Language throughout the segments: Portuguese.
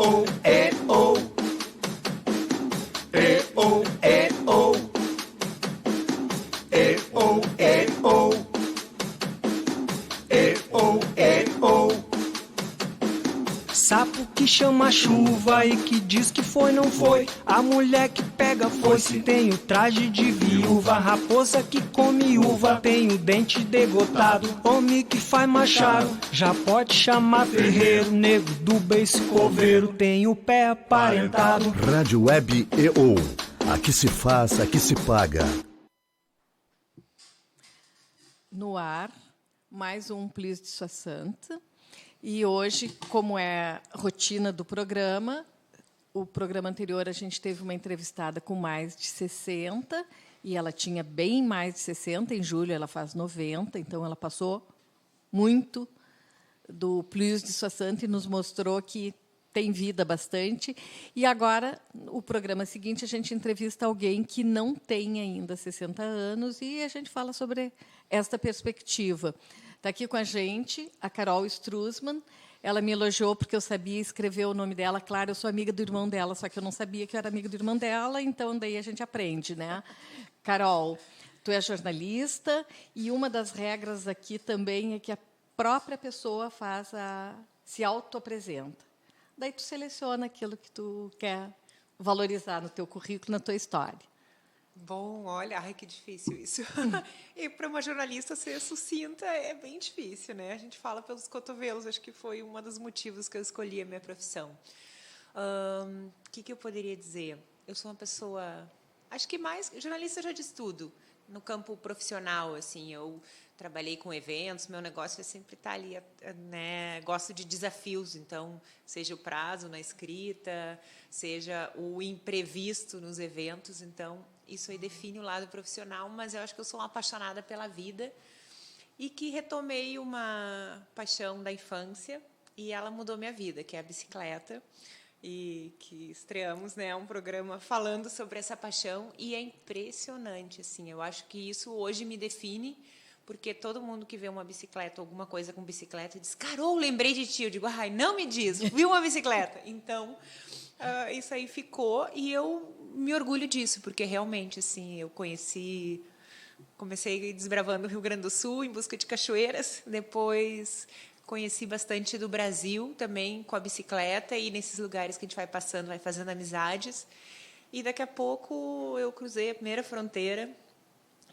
oh, oh. Oh, oh. Oh, oh. Oh, oh. Sapo que chama chuva e que diz que foi, não foi. A mulher que pega foice tem o traje de viúva. Raposa que come uva tem o dente degotado. Homem que faz machado já pode chamar ferreiro. Nego do beiço coveiro tem o pé aparentado. Rádio Web EO. Aqui se faz, aqui se paga. No ar, mais um Plus de Soixante. E hoje, como é a rotina do programa, o programa anterior a gente teve uma entrevistada com mais de 60, e ela tinha bem mais de 60, em julho ela faz 90, então ela passou muito do Plus de Soixante e nos mostrou que tem vida bastante. E agora, o programa seguinte, a gente entrevista alguém que não tem ainda 60 anos e a gente fala sobre esta perspectiva. Está aqui com a gente a Carol Struzman. Ela me elogiou porque eu sabia escrever o nome dela. Claro, eu sou amiga do irmão dela, só que eu não sabia que eu era amiga do irmão dela, então daí a gente aprende, né? Carol, tu é jornalista e uma das regras aqui também é que a própria pessoa se autoapresenta. Daí tu seleciona aquilo que tu quer valorizar no teu currículo, na tua história. Bom, olha, ai, que difícil isso. E para uma jornalista ser sucinta é bem difícil, né? A gente fala pelos cotovelos, acho que foi um dos motivos que eu escolhi a minha profissão. O que eu poderia dizer? Eu sou uma pessoa, acho que mais, jornalista já disse tudo. No campo profissional, assim, eu trabalhei com eventos, meu negócio é sempre estar ali, né? Gosto de desafios, então, seja o prazo na escrita, seja o imprevisto nos eventos, então, isso aí define o lado profissional, mas eu acho que eu sou uma apaixonada pela vida e que retomei uma paixão da infância e ela mudou minha vida, que é a bicicleta. E que estreamos, né, um programa falando sobre essa paixão e é impressionante, assim, eu acho que isso hoje me define, porque todo mundo que vê uma bicicleta, alguma coisa com bicicleta, diz, Carol, lembrei de ti, eu digo, ai, não me diz, vi uma bicicleta, então, isso aí ficou e eu me orgulho disso, porque realmente, assim, eu comecei desbravando o Rio Grande do Sul em busca de cachoeiras, depois conheci bastante do Brasil também com a bicicleta e nesses lugares que a gente vai passando, vai fazendo amizades. E daqui a pouco eu cruzei a primeira fronteira,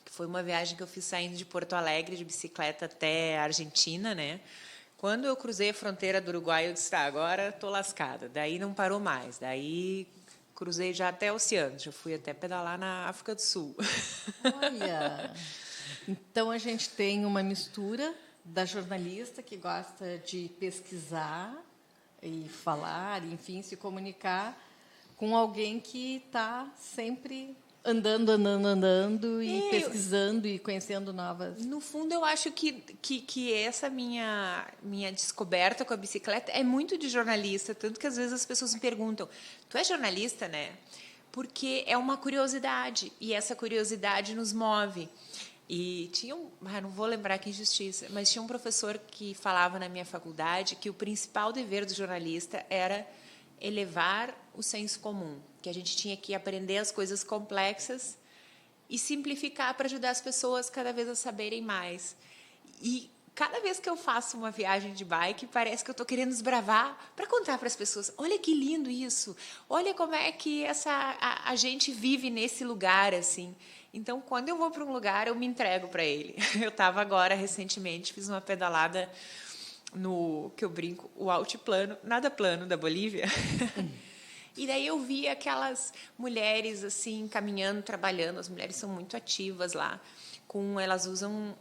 que foi uma viagem que eu fiz saindo de Porto Alegre de bicicleta até a Argentina, né? Quando eu cruzei a fronteira do Uruguai, eu disse, tá, agora estou lascada. Daí não parou mais. Daí cruzei já até o oceano, já fui até pedalar na África do Sul. Olha! Então, a gente tem uma mistura da jornalista que gosta de pesquisar e falar, enfim, se comunicar, com alguém que está sempre andando e pesquisando e conhecendo novas. No fundo, eu acho que essa minha descoberta com a bicicleta é muito de jornalista, tanto que às vezes as pessoas me perguntam, tu é jornalista, né? Porque é uma curiosidade e essa curiosidade nos move. E tinha não vou lembrar que injustiça, mas tinha um professor que falava na minha faculdade que o principal dever do jornalista era elevar o senso comum, que a gente tinha que aprender as coisas complexas e simplificar para ajudar as pessoas cada vez a saberem mais. E cada vez que eu faço uma viagem de bike, parece que eu estou querendo desbravar para contar para as pessoas, olha que lindo isso, olha como é que a gente vive nesse lugar, assim. Então, quando eu vou para um lugar, eu me entrego para ele. Eu estava agora, recentemente, fiz uma pedalada no, que eu brinco, o altiplano, nada plano da Bolívia. E daí eu vi aquelas mulheres assim caminhando, trabalhando. As mulheres são muito ativas lá. Elas usam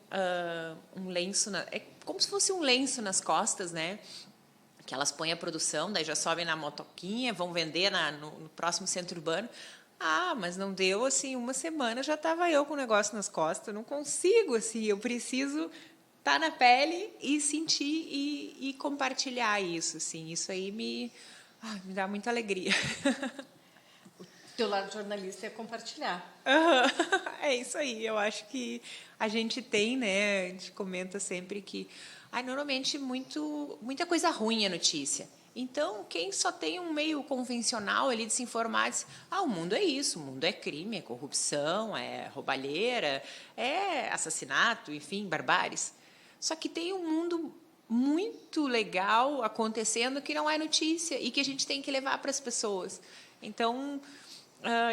um lenço, é como se fosse um lenço nas costas, né? Que elas põem a produção, daí já sobem na motoquinha, vão vender no próximo centro urbano. Mas não deu, assim, uma semana, já estava eu com o negócio nas costas. Eu não consigo, assim, eu preciso estar na pele e sentir e compartilhar isso, assim. Isso aí me dá muita alegria. O teu lado jornalista é compartilhar. É isso aí, eu acho que a gente tem, né, a gente comenta sempre que normalmente muita coisa ruim é notícia. Então, quem só tem um meio convencional ali de se informar, diz, o mundo é isso, o mundo é crime, é corrupção, é roubalheira, é assassinato, enfim, barbáries. Só que tem um mundo muito legal acontecendo que não é notícia e que a gente tem que levar para as pessoas. Então,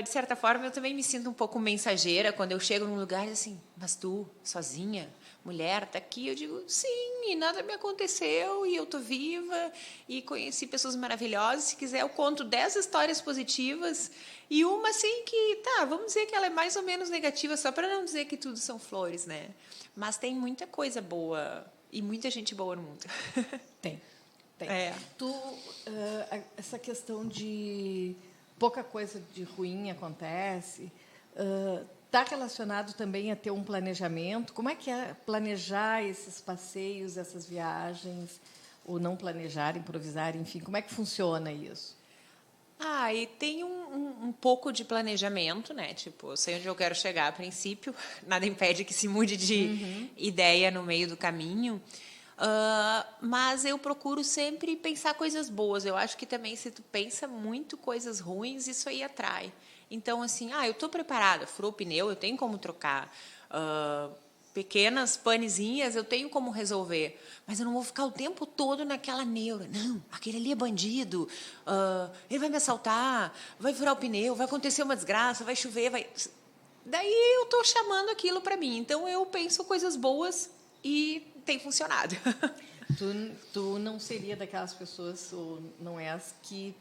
de certa forma, eu também me sinto um pouco mensageira quando eu chego num lugar assim, mas tu, sozinha, mulher, tá aqui? Eu digo, sim, e nada me aconteceu, e eu tô viva, e conheci pessoas maravilhosas. Se quiser, eu conto 10 histórias positivas, e uma assim que, vamos dizer que ela é mais ou menos negativa, só para não dizer que tudo são flores, né? Mas tem muita coisa boa e muita gente boa no mundo. Tem. É. Essa questão de pouca coisa de ruim acontece, está relacionado também a ter um planejamento? Como é que é planejar esses passeios, essas viagens, ou não planejar, improvisar, enfim, como é que funciona isso? E tem um pouco de planejamento, né? Tipo, eu sei onde eu quero chegar a princípio, nada impede que se mude de ideia no meio do caminho. Mas eu procuro sempre pensar coisas boas. Eu acho que também, se tu pensa muito coisas ruins, isso aí atrai. Então, assim, eu estou preparada, furou o pneu, eu tenho como trocar. Pequenas panezinhas, eu tenho como resolver. Mas eu não vou ficar o tempo todo naquela neura. Não, aquele ali é bandido, ele vai me assaltar, vai furar o pneu, vai acontecer uma desgraça, vai chover, vai... Daí eu estou chamando aquilo para mim. Então, eu penso coisas boas e tem funcionado. Tu não seria daquelas pessoas, ou não és, que,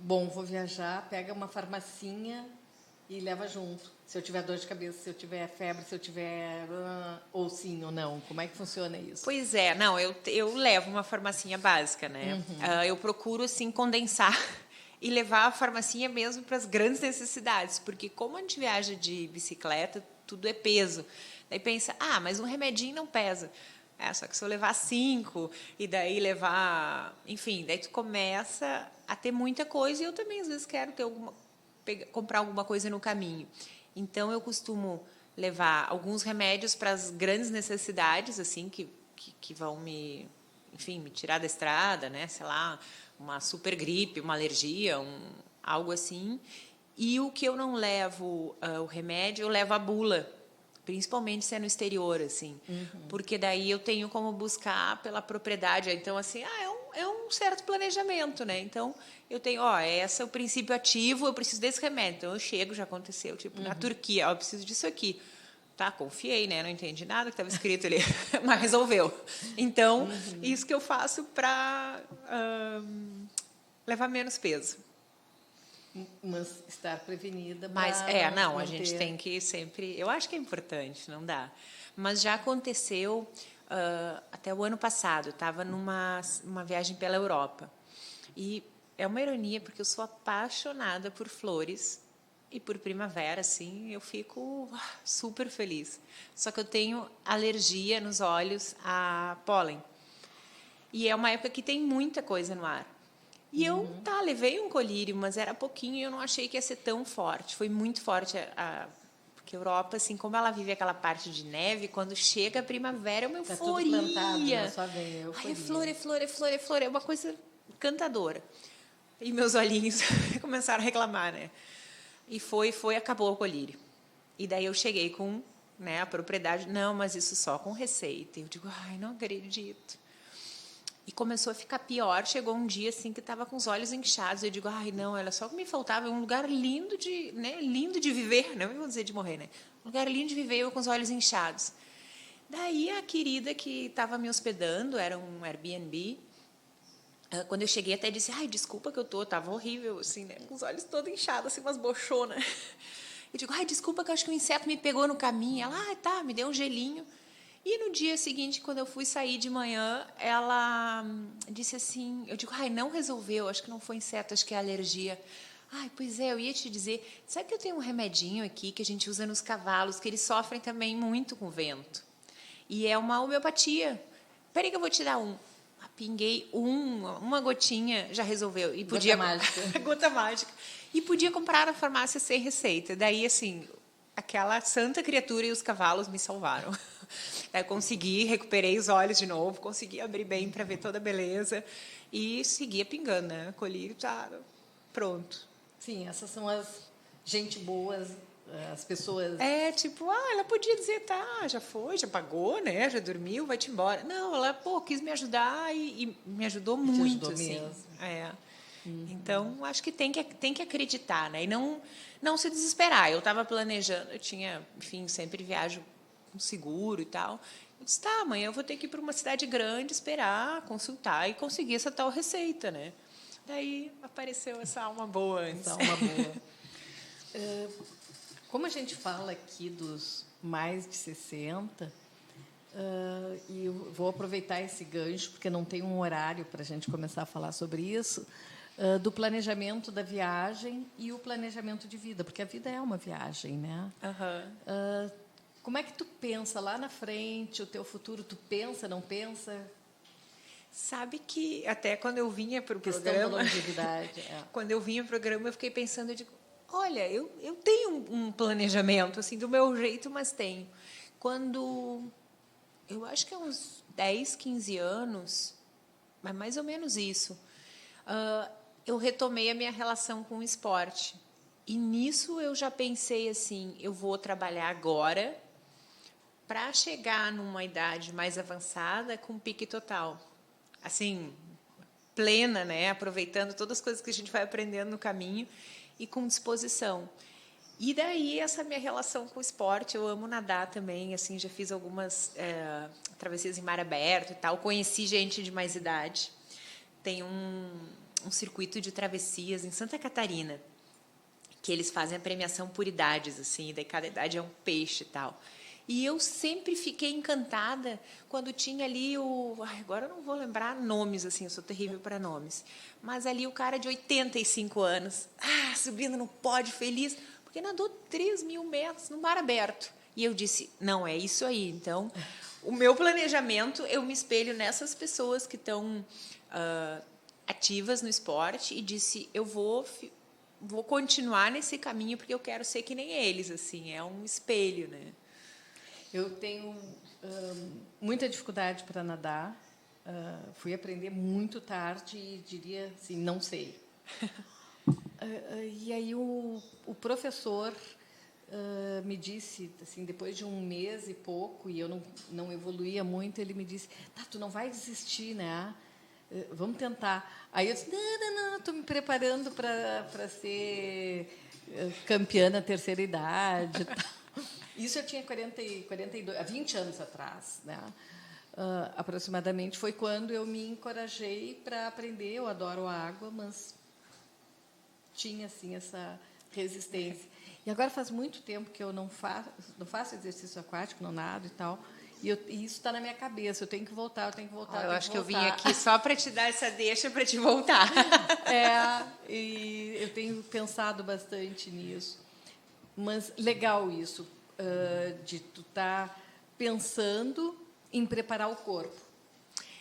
vou viajar, pega uma farmacinha e leva junto. Se eu tiver dor de cabeça, se eu tiver febre, se eu tiver... ou sim ou não. Como é que funciona isso? Pois é. Não, eu levo uma farmacinha básica, né? Eu procuro, assim, condensar e levar a farmacinha mesmo para as grandes necessidades. Porque como a gente viaja de bicicleta, tudo é peso. Daí pensa, mas um remedinho não pesa. Só que se eu levar 5 e daí levar... Enfim, daí tu começa a ter muita coisa e eu também, às vezes, quero ter comprar alguma coisa no caminho. Então, eu costumo levar alguns remédios para as grandes necessidades, assim, que vão me tirar da estrada, né? Sei lá, uma super gripe, uma alergia, algo assim. E o que eu não levo, o remédio, eu levo a bula, principalmente se é no exterior, assim, porque daí eu tenho como buscar pela propriedade. Então, assim, é um certo planejamento, né? Então, eu tenho, esse é o princípio ativo, eu preciso desse remédio. Então, eu chego, já aconteceu, tipo, na Turquia, eu preciso disso aqui. Tá, confiei, né? Não entendi nada que estava escrito ali, mas resolveu. Então, isso que eu faço para levar menos peso. Mas estar prevenida. Mas a gente tem que sempre... Eu acho que é importante, não dá. Mas já aconteceu até o ano passado. Eu estava numa viagem pela Europa. E é uma ironia, porque eu sou apaixonada por flores e por primavera, assim, eu fico super feliz. Só que eu tenho alergia nos olhos a pólen. E é uma época que tem muita coisa no ar. E eu, levei um colírio, mas era pouquinho e eu não achei que ia ser tão forte. Foi muito forte, porque a Europa, assim, como ela vive aquela parte de neve, quando chega a primavera é uma euforia. Tudo plantado, né? Só vem euforia. É flor, é flor, é flor, é flor. É uma coisa encantadora. E meus olhinhos começaram a reclamar, né? E acabou o colírio. E daí eu cheguei com, né, a propriedade. Não, mas isso só com receita. E eu digo, não acredito. E começou a ficar pior. Chegou um dia assim que estava com os olhos inchados. Eu digo, não, era só o que me faltava. Um lugar lindo de viver. Não vou dizer de morrer, né? Um lugar lindo de viver, eu com os olhos inchados. Daí a querida que estava me hospedando, era um Airbnb, quando eu cheguei até disse, desculpa que eu estava horrível, assim, né? Com os olhos todos inchados, assim, umas bochonas. Eu digo, desculpa que eu acho que o inseto me pegou no caminho. Ela, tá, me deu um gelinho. E no dia seguinte, quando eu fui sair de manhã, ela disse assim, eu digo, não resolveu, acho que não foi inseto, acho que é alergia. Pois é, eu ia te dizer, sabe que eu tenho um remedinho aqui que a gente usa nos cavalos, que eles sofrem também muito com vento. E é uma homeopatia. Peraí que eu vou te dar um. Pinguei uma gotinha, já resolveu. E podia, gota mágica. Gota mágica. E podia comprar na farmácia sem receita. Daí, assim, aquela santa criatura e os cavalos me salvaram. Daí consegui, recuperei os olhos de novo, consegui abrir bem para ver toda a beleza e seguia pingando, né? Colhi, tá, pronto. Sim, essas são as gente boas, as pessoas... É, tipo, ela podia dizer, tá, já foi, já pagou, né? Já dormiu, vai-te embora. Não, ela, quis me ajudar e me ajudou muito, ajudou assim. mesmo. É. Então, acho que tem que acreditar, né? E não se desesperar. Eu estava planejando, eu tinha, enfim, sempre viajo com seguro e tal. Eu disse, tá, amanhã eu vou ter que ir para uma cidade grande, esperar, consultar e conseguir essa tal receita, né? Daí apareceu essa alma boa antes. Essa alma boa. Como a gente fala aqui dos mais de 60, e eu vou aproveitar esse gancho, porque não tem um horário para a gente começar a falar sobre isso, do planejamento da viagem e o planejamento de vida, porque a vida é uma viagem, né? Uhum. Como é que tu pensa lá na frente, o teu futuro? Tu pensa, não pensa? Sabe que até quando eu vinha para o Questão programa... da longevidade. Quando eu vinha para o programa, eu fiquei pensando, eu digo, olha, eu tenho um planejamento, assim, do meu jeito, mas tenho. Quando, eu acho que há uns 10, 15 anos, mas mais ou menos isso, eu retomei a minha relação com o esporte. E nisso eu já pensei assim, eu vou trabalhar agora para chegar numa idade mais avançada com pique total. Assim, plena, né? Aproveitando todas as coisas que a gente vai aprendendo no caminho e com disposição. E daí essa minha relação com o esporte, eu amo nadar também, assim, já fiz algumas travessias em mar aberto e tal, conheci gente de mais idade. Tem um circuito de travessias em Santa Catarina, que eles fazem a premiação por idades, assim, e daí cada idade é um peixe e tal. E eu sempre fiquei encantada quando tinha ali agora eu não vou lembrar nomes, assim, eu sou terrível para nomes. Mas ali o cara de 85 anos, subindo no pódio feliz, porque nadou 3.000 metros no mar aberto. E eu disse, não, é isso aí. Então, o meu planejamento, eu me espelho nessas pessoas que estão ativas no esporte e disse, eu vou continuar nesse caminho porque eu quero ser que nem eles, assim, é um espelho, né? Eu tenho muita dificuldade para nadar. Fui aprender muito tarde e diria assim, não sei. E aí o professor me disse, assim, depois de um mês e pouco, e eu não evoluía muito, ele me disse, tu não vai desistir, né? Vamos tentar. Aí eu disse, não, estou me preparando para ser campeã na terceira idade. Isso eu tinha 42, há 20 anos atrás, né? Aproximadamente, foi quando eu me encorajei para aprender. Eu adoro a água, mas tinha assim essa resistência. E agora faz muito tempo que eu não faço exercício aquático, não nado e tal. E isso está na minha cabeça. Eu tenho que voltar. Eu acho que eu vim aqui só para te dar essa deixa para te voltar. E eu tenho pensado bastante nisso. Mas legal isso, de tu estar pensando em preparar o corpo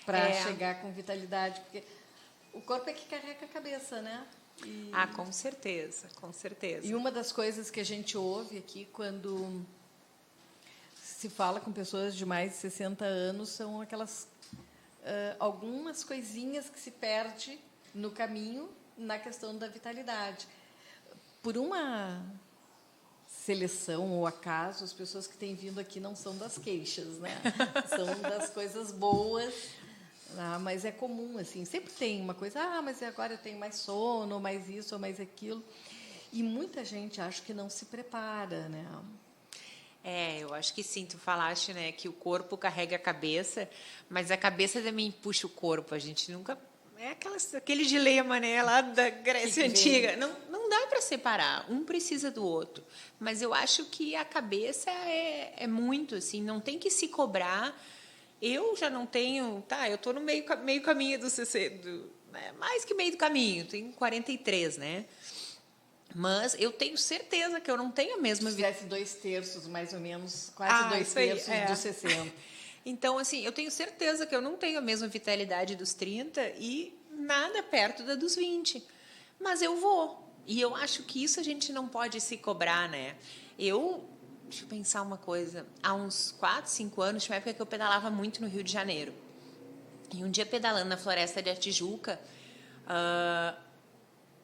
para chegar com vitalidade, porque o corpo é que carrega a cabeça, né? Com certeza, com certeza. E uma das coisas que a gente ouve aqui quando se fala com pessoas de mais de 60 anos são aquelas algumas coisinhas que se perde no caminho na questão da vitalidade. Por uma seleção ou acaso, as pessoas que têm vindo aqui não são das queixas, né? São das coisas boas, mas é comum, assim, sempre tem uma coisa, mas agora eu tenho mais sono, ou mais isso, ou mais aquilo. E muita gente acha que não se prepara, né? Eu acho que sim, tu falaste, né, que o corpo carrega a cabeça, mas a cabeça também puxa o corpo, a gente nunca... É aquele dilema, né, lá da Grécia Antiga. Não dá para separar, um precisa do outro. Mas eu acho que a cabeça é muito, assim, não tem que se cobrar. Eu já não tenho... eu estou no meio caminho do CC, mais que meio do caminho, tenho 43, né? Mas eu tenho certeza que eu não tenho a mesma... Se tivesse 2/3, mais ou menos, quase 2/3 dos 60. Então, assim, eu tenho certeza que eu não tenho a mesma vitalidade dos 30 e nada perto da dos 20. Mas eu vou. E eu acho que isso a gente não pode se cobrar, né? Eu deixa eu pensar uma coisa. Há uns 4, 5 anos, tinha uma época que eu pedalava muito no Rio de Janeiro. E um dia, pedalando na Floresta da Tijuca,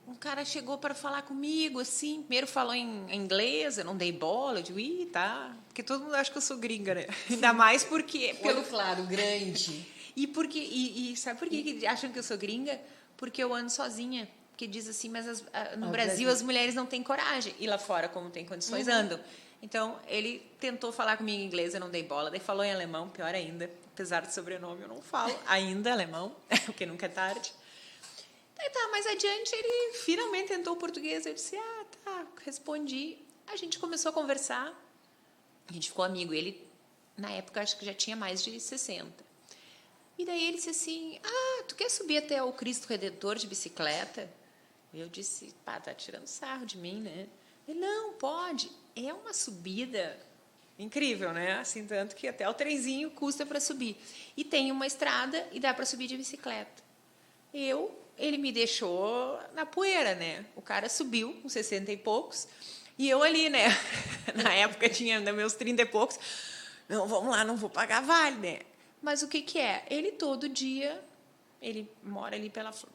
um cara chegou para falar comigo, assim, primeiro falou em inglês, eu não dei bola, eu digo, ih, tá, porque todo mundo acha que eu sou gringa, né? Ainda mais porque... Pelo claro, grande. E sabe por que acham que eu sou gringa? Porque eu ando sozinha, porque diz assim, mas no Brasil as mulheres não têm coragem, e lá fora, como tem condições, andam. Então, ele tentou falar comigo em inglês, eu não dei bola, daí falou em alemão, pior ainda, apesar do sobrenome eu não falo ainda alemão, porque nunca é tarde. Daí tá, mais adiante ele finalmente tentou o português. Eu disse, tá, respondi. A gente começou a conversar, a gente ficou amigo. Ele, na época, acho que já tinha mais de 60. E daí ele disse assim, tu quer subir até o Cristo Redentor de bicicleta? Eu disse, tá tirando sarro de mim, né? Ele, não, pode. É uma subida incrível, né? Assim, tanto que até o trenzinho custa para subir. E tem uma estrada e dá para subir de bicicleta. Ele me deixou na poeira, né? O cara subiu com 60 e poucos e eu ali, né? Na época tinha meus 30 e poucos. Não, vamos lá, não vou pagar vale, né? Mas o que é? Ele todo dia, ele mora ali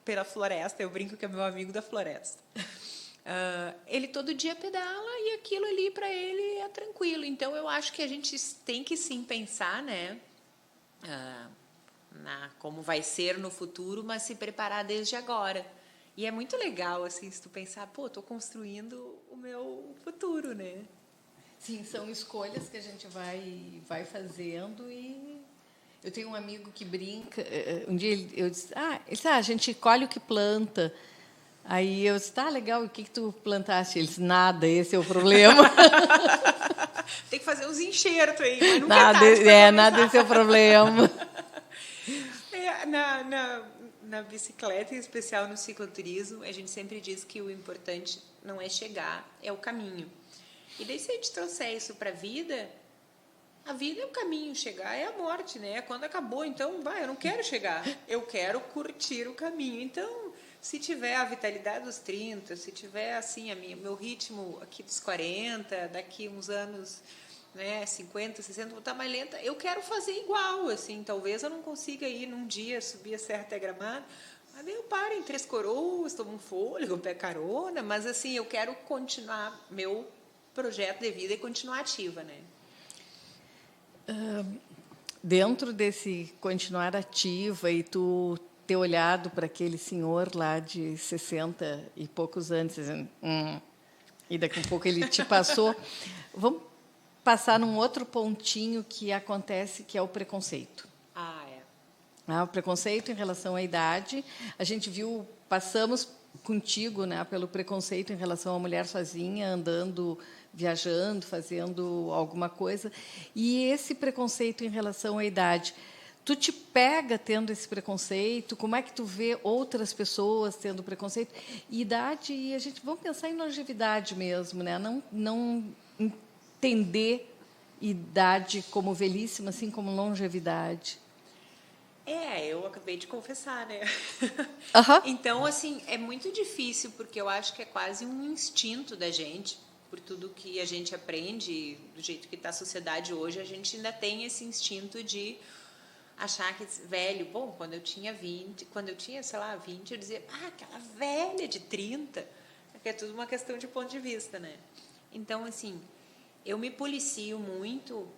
pela floresta, eu brinco que é meu amigo da floresta. Ele todo dia pedala e aquilo ali para ele é tranquilo. Então eu acho que a gente tem que sim pensar, né? Como vai ser no futuro, mas se preparar desde agora. E é muito legal, assim, se tu pensar, estou construindo o meu futuro, né? Sim, são escolhas que a gente vai fazendo e... Eu tenho um amigo que brinca, um dia eu disse, a gente colhe o que planta. Aí eu disse, legal, e o que tu plantaste? Ele disse, nada, esse é o problema. Tem que fazer uns enxertos aí, mas nunca nada, é tarde nada, esse é o problema. Na bicicleta, em especial no cicloturismo, a gente sempre diz que o importante não é chegar, é o caminho. E daí, se a gente trouxer isso para a vida é o caminho, chegar é a morte, né? Quando acabou, então, eu não quero chegar, eu quero curtir o caminho. Então, se tiver a vitalidade dos 30, se tiver, assim, meu ritmo aqui dos 40, daqui uns anos... né, 50, 60, vou estar mais lenta, eu quero fazer igual, assim, talvez eu não consiga ir num dia, subir a Serra até Gramado, mas daí eu paro em Três Coroas, tomo um fôlego, pego carona, mas assim, eu quero continuar meu projeto de vida e continuar ativa, né? Dentro desse continuar ativa e tu ter olhado para aquele senhor lá de 60 e poucos anos, dizendo, e daqui a pouco ele te passou, vamos passar num outro pontinho que acontece, que é o preconceito. O preconceito em relação à idade. A gente passamos contigo, né, pelo preconceito em relação à mulher sozinha, andando, viajando, fazendo alguma coisa. E esse preconceito em relação à idade, tu te pega tendo esse preconceito? Como é que tu vê outras pessoas tendo preconceito? Idade, e vamos pensar em longevidade mesmo, né? Não entender idade como velhice, mas sim como longevidade. Eu acabei de confessar, né? Uhum. Então, assim, é muito difícil, porque eu acho que é quase um instinto da gente, por tudo que a gente aprende, do jeito que está a sociedade hoje, a gente ainda tem esse instinto de achar que velho... Bom, quando eu tinha 20, sei lá, 20, eu dizia, aquela velha de 30, que é tudo uma questão de ponto de vista, né? Então, assim, eu me policio muito...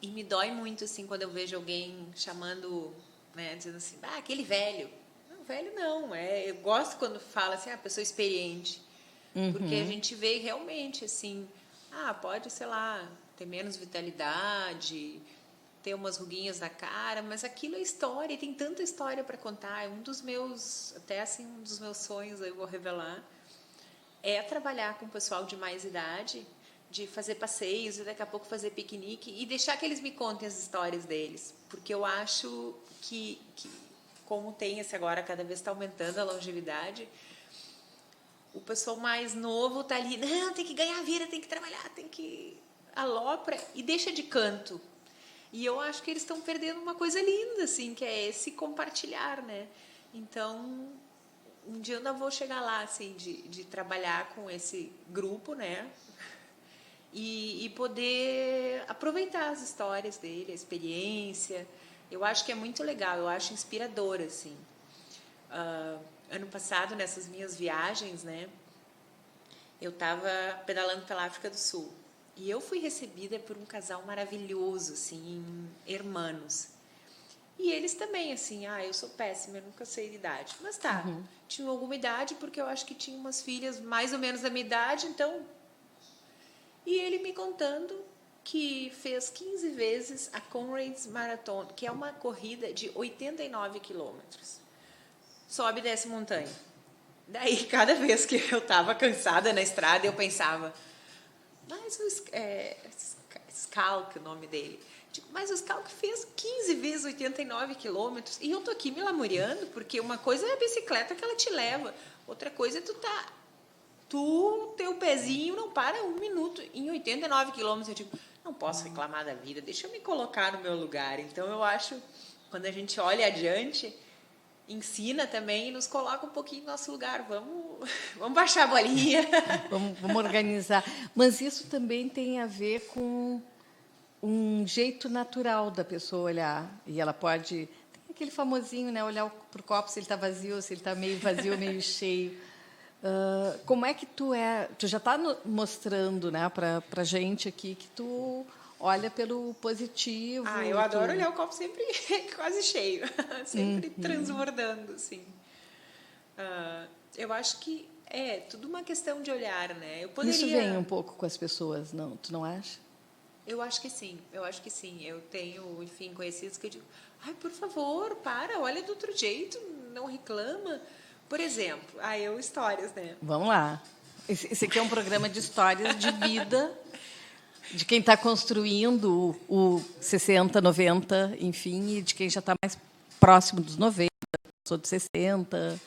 e me dói muito, assim, quando eu vejo alguém chamando, né, dizendo assim, aquele velho. Não, velho não. Eu gosto quando fala assim, pessoa experiente. Porque a gente vê realmente, assim, pode, sei lá, ter menos vitalidade, ter umas ruguinhas na cara, mas aquilo é história, e tem tanta história para contar. Um dos meus sonhos, eu vou revelar, é trabalhar com o pessoal de mais idade, de fazer passeios e daqui a pouco fazer piquenique e deixar que eles me contem as histórias deles, porque eu acho que como tem esse agora, cada vez está aumentando a longevidade, o pessoal mais novo está ali, não, tem que ganhar vida, tem que trabalhar, tem que alopra e deixa de canto. E eu acho que eles estão perdendo uma coisa linda, assim, que é esse compartilhar, né? Então, um dia eu ainda vou chegar lá, assim, de trabalhar com esse grupo, né? e poder aproveitar as histórias dele, a experiência. Eu acho que é muito legal, eu acho inspirador, assim. Ano passado, nessas minhas viagens, né, eu estava pedalando pela África do Sul e eu fui recebida por um casal maravilhoso, assim, hermanos. E eles também, assim, eu sou péssima, eu nunca sei de idade. Mas tá, tinham alguma idade, porque eu acho que tinha umas filhas mais ou menos da minha idade, então... E ele me contando que fez 15 vezes a Comrades Marathon, que é uma corrida de 89 quilômetros. Sobe e desce montanha. Daí, cada vez que eu estava cansada na estrada, eu pensava, mas o Skalk, o nome dele. Mas o Skalk fez 15 vezes 89 quilômetros e eu tô aqui me lamuriando, porque uma coisa é a bicicleta que ela te leva, outra coisa é teu pezinho não para um minuto em 89 quilômetros. Eu digo, não posso reclamar da vida, deixa eu me colocar no meu lugar. Então, eu acho, quando a gente olha adiante, ensina também e nos coloca um pouquinho no nosso lugar. Vamos baixar a bolinha. Vamos organizar. Mas isso também tem a ver com um jeito natural da pessoa olhar. E ela pode... Tem aquele famosinho, né? Olhar para o copo se ele está vazio, se ele está meio vazio, meio cheio. Como é que tu é? Tu já está mostrando, né, para a gente aqui que tu olha pelo positivo. Eu adoro olhar o copo sempre quase cheio, sempre transbordando, assim. Eu acho que é tudo uma questão de olhar, né? Isso vem um pouco com as pessoas, não? Tu não acha? Eu acho que sim, Eu tenho, enfim, conhecidos que eu digo, por favor, olha do outro jeito, não reclama. Por exemplo, histórias, né? Vamos lá. Esse aqui é um programa de histórias de vida, de quem está construindo o 60, 90, enfim, e de quem já está mais próximo dos 90, sou de 60.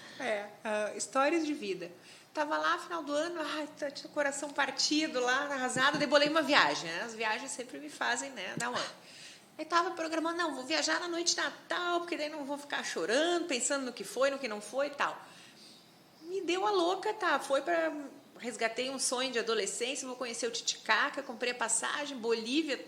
Histórias de vida. Estava lá, final do ano, tinha o coração partido lá, arrasado, debolei uma viagem. Né? As viagens sempre me fazem, né, dar um ano. Aí estava programando, não, vou viajar na noite de Natal, porque daí não vou ficar chorando, pensando no que foi, no que não foi e tal. Me deu a louca, resgatei um sonho de adolescência, vou conhecer o Titicaca, comprei a passagem, Bolívia,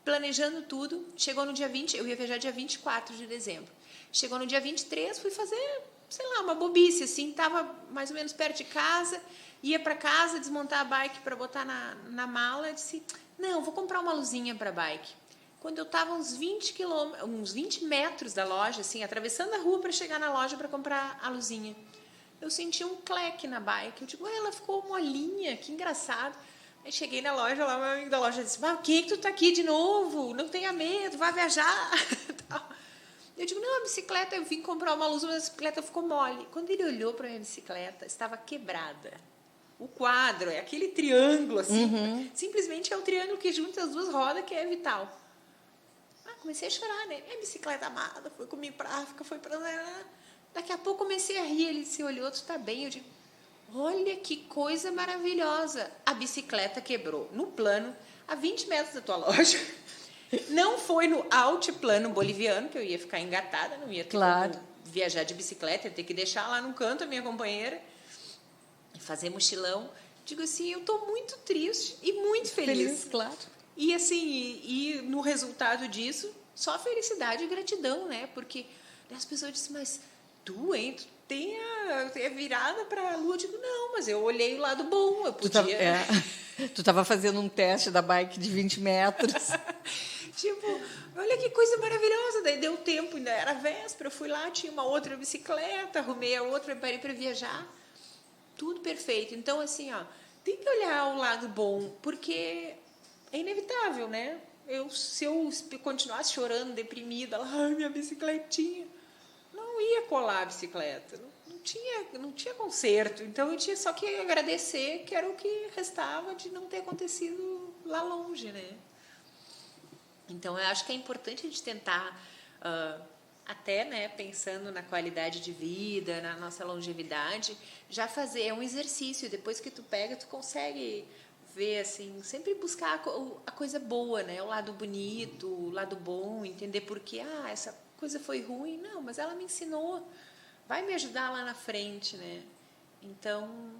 planejando tudo. Chegou no dia 20, eu ia viajar dia 24 de dezembro. Chegou no dia 23, fui fazer, sei lá, uma bobice, assim, estava mais ou menos perto de casa, ia para casa, desmontar a bike para botar na mala, disse, não, vou comprar uma luzinha para a bike. Quando eu estava uns 20 metros da loja, assim, atravessando a rua para chegar na loja para comprar a luzinha, eu senti um cleque na bike. Eu digo, ela ficou molinha, que engraçado. Aí cheguei na loja, lá, meu amigo da loja disse, o que tu tá aqui de novo? Não tenha medo, vai viajar. Eu digo, não, a bicicleta, eu vim comprar uma luz, mas a bicicleta ficou mole. Quando ele olhou para a minha bicicleta, estava quebrada. O quadro, é aquele triângulo, assim. Simplesmente é o triângulo que junta as duas rodas, que é vital. Comecei a chorar, né? Minha bicicleta amada, foi comigo para a África, foi para... Daqui a pouco comecei a rir, ele se olhou, tu tá bem? Eu digo, olha que coisa maravilhosa. A bicicleta quebrou no plano, a 20 metros da tua loja. Não foi no altiplano boliviano, que eu ia ficar engatada, não ia ter como viajar de bicicleta, ia ter que deixar lá no canto a minha companheira e fazer mochilão. Digo assim, eu estou muito triste e muito feliz. Claro. E assim, e no resultado disso, só felicidade e gratidão, né? Porque as pessoas dizem, mas tu, hein? Tu tem a virada para a lua. Eu digo, não, mas eu olhei o lado bom, eu podia... Tu estava fazendo um teste da bike de 20 metros. Tipo, olha que coisa maravilhosa. Daí deu tempo, ainda era véspera, eu fui lá, tinha uma outra bicicleta, arrumei a outra, preparei para viajar. Tudo perfeito. Então, assim, tem que olhar o lado bom, porque é inevitável, né? Se eu continuasse chorando, deprimida, minha bicicletinha, não ia colar a bicicleta, não tinha conserto. Então, eu tinha só que agradecer, que era o que restava de não ter acontecido lá longe, né? Então, eu acho que é importante a gente tentar, até, né, pensando na qualidade de vida, na nossa longevidade, já fazer um exercício. Depois que tu pega, tu consegue ver, assim, sempre buscar a coisa boa, né? O lado bonito, o lado bom, entender por que, essa coisa foi ruim. Não, mas ela me ensinou, vai me ajudar lá na frente, né? Então,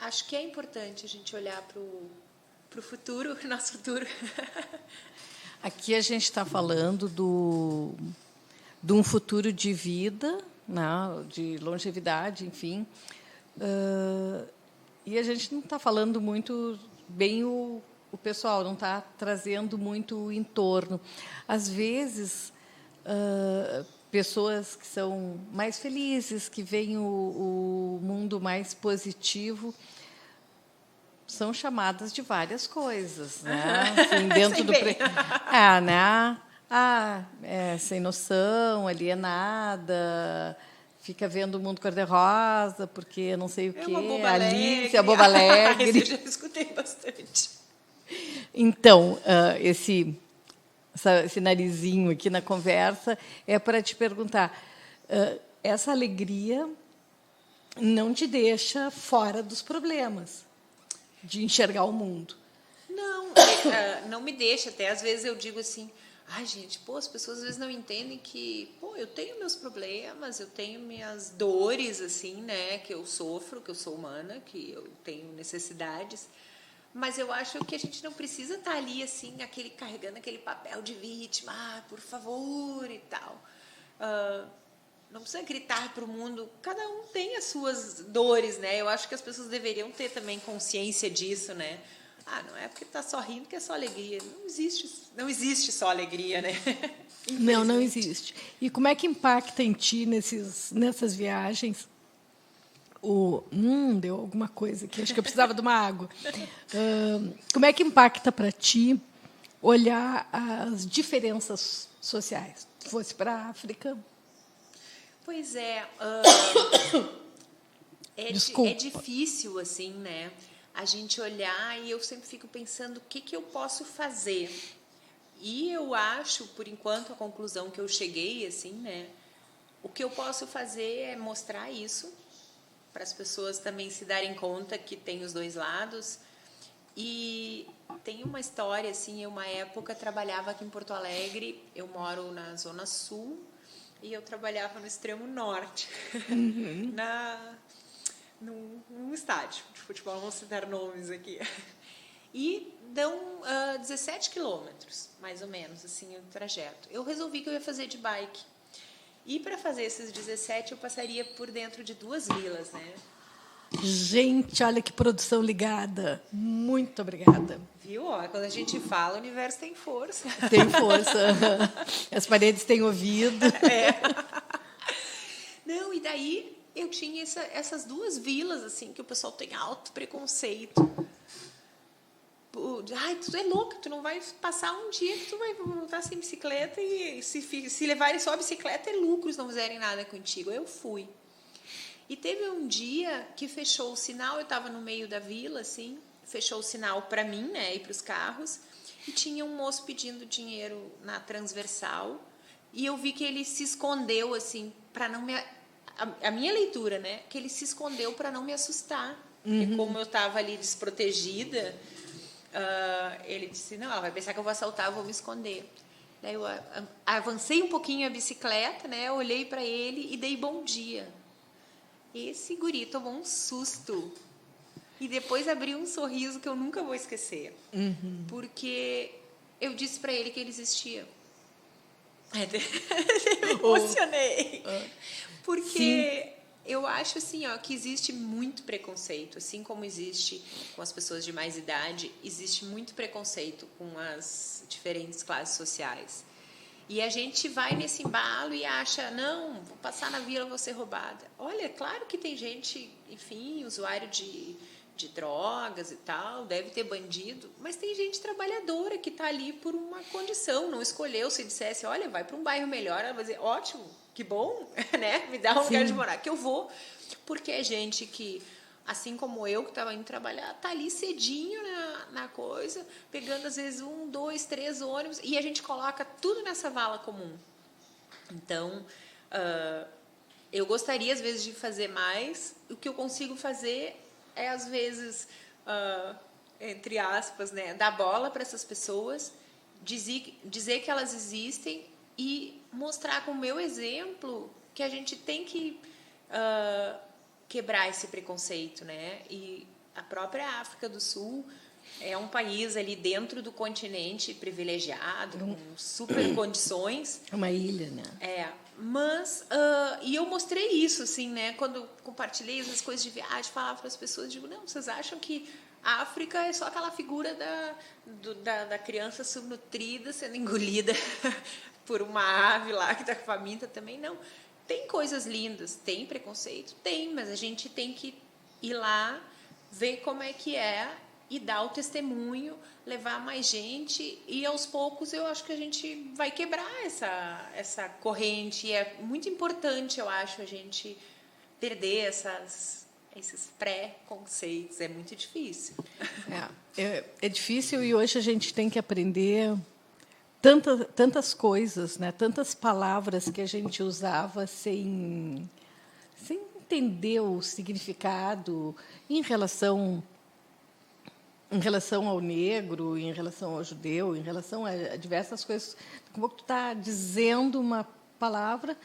acho que é importante a gente olhar o futuro, nosso futuro. Aqui a gente está falando de um futuro de vida, né, de longevidade, enfim. E a gente não está falando muito bem o pessoal, não está trazendo muito o entorno. Às vezes, pessoas que são mais felizes, que veem o mundo mais positivo, são chamadas de várias coisas, né? Assim, dentro do né? Sem noção, alienada, fica vendo o mundo cor-de-rosa, porque não sei o quê, É uma boba Alice, alegre. a boba alegre. Eu já escutei bastante. Então, esse narizinho aqui na conversa é para te perguntar, essa alegria não te deixa fora dos problemas de enxergar o mundo? Não, não me deixa. Até às vezes eu digo assim, ai, gente, as pessoas às vezes não entendem que, eu tenho meus problemas, eu tenho minhas dores, assim, né, que eu sofro, que eu sou humana, que eu tenho necessidades. Mas eu acho que a gente não precisa estar ali, assim, carregando aquele papel de vítima, por favor, e tal. Não precisa gritar para o mundo. Cada um tem as suas dores, né? Eu acho que as pessoas deveriam ter também consciência disso, né? Não é porque está só rindo que é só alegria. Não existe só alegria, né? Não existe. E como é que impacta em ti nessas viagens? Deu alguma coisa aqui. Acho que eu precisava de uma água. Como é que impacta para ti olhar as diferenças sociais? Se fosse para a África. Pois é. É difícil, assim, né? A gente olhar e eu sempre fico pensando o que eu posso fazer. E eu acho, por enquanto, a conclusão que eu cheguei, assim, né? O que eu posso fazer é mostrar isso para as pessoas também se darem conta que tem os dois lados. E tem uma história, assim, uma época trabalhava aqui em Porto Alegre, eu moro na Zona Sul, e eu trabalhava no extremo norte, num estádio de futebol, não vou citar nomes aqui. E dão 17 quilômetros, mais ou menos, assim, o trajeto. Eu resolvi que eu ia fazer de bike. E para fazer esses 17, eu passaria por dentro de 2 vilas, né? Gente, olha que produção ligada. Muito obrigada. Viu? Quando a gente fala, o universo tem força. Tem força. As paredes têm ouvido. Não, e daí eu tinha essas 2 vilas, assim, que o pessoal tem alto preconceito. Ai, tu é louca, tu não vai passar um dia que tu vai voltar sem bicicleta e se levarem só a bicicleta é lucro se não fizerem nada contigo. Eu fui. E teve um dia que fechou o sinal, eu estava no meio da vila, assim, fechou o sinal para mim, né, e para os carros, e tinha um moço pedindo dinheiro na transversal, e eu vi que ele se escondeu, assim, para não me... A minha leitura, né, que ele se escondeu para não me assustar, porque como eu estava ali desprotegida, ele disse, não, ela vai pensar que eu vou assaltar, eu vou me esconder. Daí eu avancei um pouquinho a bicicleta, né, olhei para ele e dei bom dia. Esse guri tomou um susto. E depois abriu um sorriso que eu nunca vou esquecer. Porque eu disse para ele que ele existia. Me emocionei. Porque eu acho assim, que existe muito preconceito. Assim como existe com as pessoas de mais idade, existe muito preconceito com as diferentes classes sociais. E a gente vai nesse embalo e acha, não, vou passar na vila, vou ser roubada. Olha, claro que tem gente, enfim, usuário de drogas e tal, deve ter bandido, mas tem gente trabalhadora que está ali por uma condição, não escolheu. Se dissesse, olha, vai para um bairro melhor, ela vai dizer, ótimo, que bom, né? Me dá um lugar de morar, que eu vou. Porque é gente que, assim como eu, que estava indo trabalhar, está ali cedinho na coisa, pegando às vezes 1, 2, 3 ônibus, e a gente coloca tudo nessa vala comum. Então, eu gostaria às vezes de fazer mais. O que eu consigo fazer é às vezes, entre aspas, né, dar bola para essas pessoas, dizer que elas existem e mostrar com o meu exemplo que a gente tem que quebrar esse preconceito, né? E a própria África do Sul É um país ali dentro do continente privilegiado, com super condições. É uma ilha, né? Mas e eu mostrei isso, assim, né? Quando compartilhei as coisas de viagem, falava para as pessoas, digo, não, vocês acham que a África é só aquela figura da criança subnutrida sendo engolida por uma ave lá que está faminta também? Não. Tem coisas lindas, tem preconceito? Tem, mas a gente tem que ir lá, ver como é que é e dar o testemunho, levar mais gente e, aos poucos, eu acho que a gente vai quebrar essa corrente. E é muito importante, eu acho, a gente perder esses pré-conceitos. É muito difícil. É difícil e hoje a gente tem que aprender tantas coisas, né? Tantas palavras que a gente usava sem entender o significado em relação ao negro, em relação ao judeu, em relação a diversas coisas. Como tu está dizendo uma palavra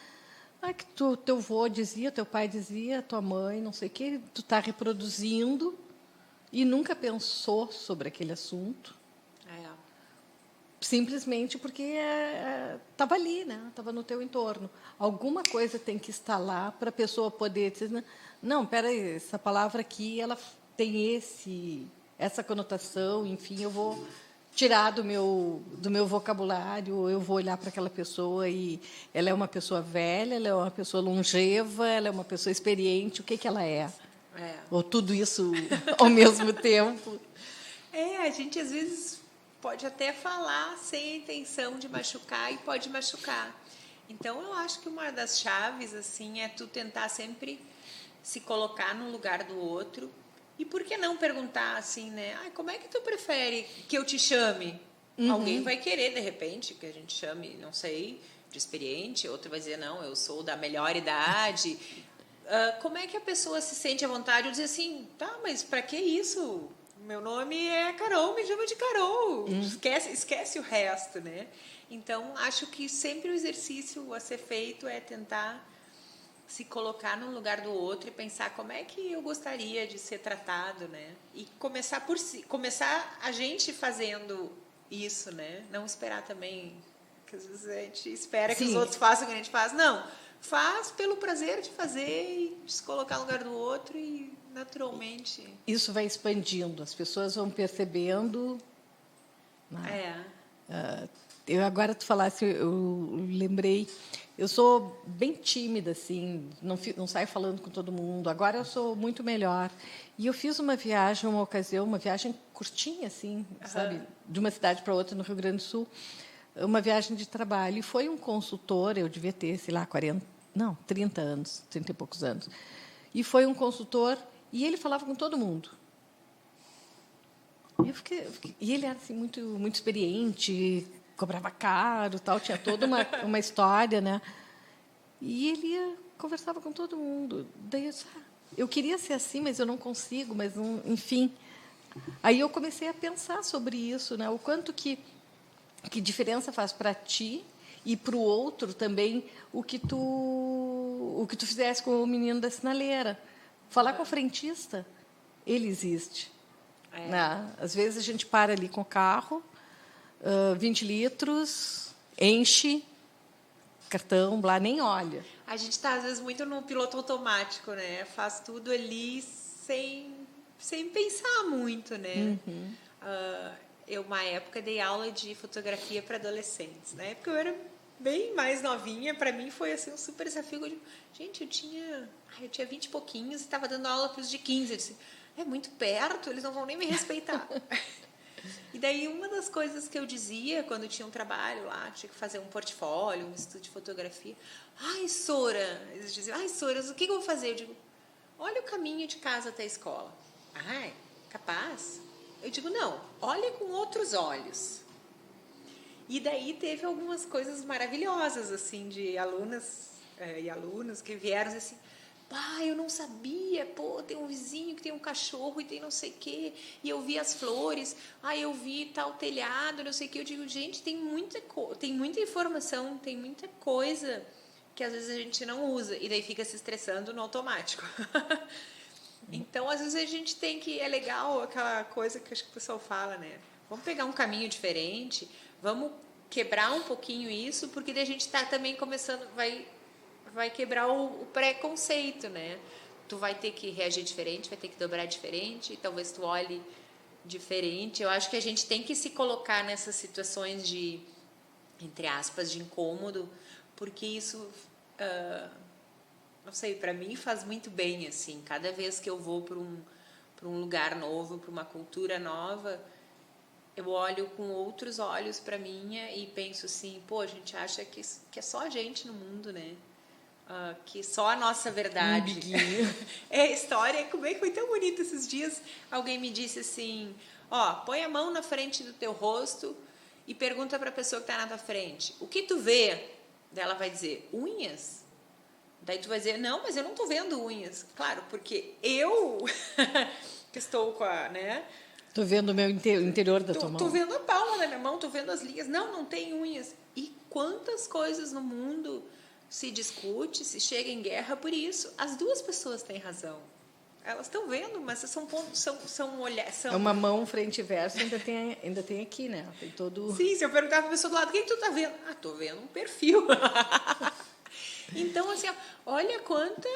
que teu avô dizia, teu pai dizia, tua mãe, não sei o quê, tu está reproduzindo e nunca pensou sobre aquele assunto. Simplesmente porque estava ali, né? Estava no teu entorno. Alguma coisa tem que estar lá para a pessoa poder dizer, não, peraí, essa palavra aqui ela tem essa conotação, enfim, eu vou tirar do meu vocabulário, eu vou olhar para aquela pessoa e ela é uma pessoa velha, ela é uma pessoa longeva, ela é uma pessoa experiente, o que ela é? Ou tudo isso ao mesmo tempo. A gente às vezes pode até falar sem a intenção de machucar e pode machucar. Então, eu acho que uma das chaves assim é tu tentar sempre se colocar no lugar do outro. E por que não perguntar assim, né? Como é que tu prefere que eu te chame? Alguém vai querer, de repente, que a gente chame, não sei, de experiente. Outro vai dizer, não, eu sou da melhor idade. Como é que a pessoa se sente à vontade de dizer assim, tá, mas para que isso? Meu nome é Carol, me chama de Carol. Esquece o resto, né? Então, acho que sempre o exercício a ser feito é tentar se colocar no lugar do outro e pensar como é que eu gostaria de ser tratado, né? E começar por si, começar a gente fazendo isso, né? Não esperar também, que às vezes a gente espera que os outros façam o que a gente faz. Não, faz pelo prazer de fazer e se colocar no lugar do outro e naturalmente. Isso vai expandindo, as pessoas vão percebendo. Né? Eu agora tu falasse, eu lembrei. Eu sou bem tímida, assim, não saio falando com todo mundo. Agora eu sou muito melhor. E eu fiz uma viagem, uma ocasião, uma viagem curtinha, assim, sabe, de uma cidade para outra no Rio Grande do Sul, uma viagem de trabalho. E foi um consultor, eu devia ter, sei lá, 30 anos, 30 e poucos anos. E foi um consultor e ele falava com todo mundo. E ele era assim muito muito experiente, cobrava caro, tal, tinha toda uma história, né? E ele conversava com todo mundo. Daí eu queria ser assim, mas eu não consigo, mas não, enfim. Aí eu comecei a pensar sobre isso, né? O quanto que diferença faz para ti e para o outro também o que tu fizesse com o menino da sinaleira. Falar com o frentista, ele existe. Né? Às vezes a gente para ali com o carro, 20 litros, enche, cartão, blá, nem olha. A gente está, às vezes, muito no piloto automático, né? Faz tudo ali sem pensar muito, né? Eu, uma época, dei aula de fotografia para adolescentes. Na época, eu era bem mais novinha. Para mim, foi assim, um super desafio. Eu digo, gente, eu tinha 20 e pouquinhos e estava dando aula para os de 15. Eu disse, é muito perto, eles não vão nem me respeitar. E daí, uma das coisas que eu dizia quando eu tinha um trabalho lá, tinha que fazer um portfólio, um estudo de fotografia. Eles diziam, Sora, o que eu vou fazer? Eu digo, olha o caminho de casa até a escola. Capaz? Eu digo, não, olha com outros olhos. E daí teve algumas coisas maravilhosas, assim, de alunas e alunos que vieram assim, eu não sabia, tem um vizinho que tem um cachorro e tem não sei o quê, e eu vi as flores, eu vi tal telhado, não sei o quê. Eu digo, gente, tem muita informação, tem muita coisa que às vezes a gente não usa, e daí fica se estressando no automático. Então, às vezes, a gente tem que... É legal aquela coisa que acho que o pessoal fala, né? Vamos pegar um caminho diferente, vamos quebrar um pouquinho isso, porque daí a gente está também começando... Vai quebrar o preconceito, né? Tu vai ter que reagir diferente, vai ter que dobrar diferente, e talvez tu olhe diferente. Eu acho que a gente tem que se colocar nessas situações de, entre aspas, de incômodo, porque isso... não sei, para mim faz muito bem, assim, cada vez que eu vou para um lugar novo, para uma cultura nova, eu olho com outros olhos para minha e penso assim, pô, a gente acha que é só a gente no mundo, né? Que só a nossa verdade. É história, como é que foi tão bonito esses dias, alguém me disse assim, ó, põe a mão na frente do teu rosto e pergunta para a pessoa que está na tua frente, o que tu vê? Daí ela vai dizer, unhas? Daí tu vai dizer, não, mas eu não estou vendo unhas. Claro, porque eu que estou com a, né? Estou vendo o meu interior da tua mão. Estou vendo a palma da minha mão, estou vendo as linhas. Não tem unhas. E quantas coisas no mundo se discute, se chega em guerra por isso. As duas pessoas têm razão. Elas estão vendo, mas são pontos, são olhar. É uma mão frente e verso, ainda tem aqui, né? Tem todo... Sim, se eu perguntar para a pessoa do lado, o que tu está vendo? Ah, estou vendo um perfil. Então, assim, olha quanta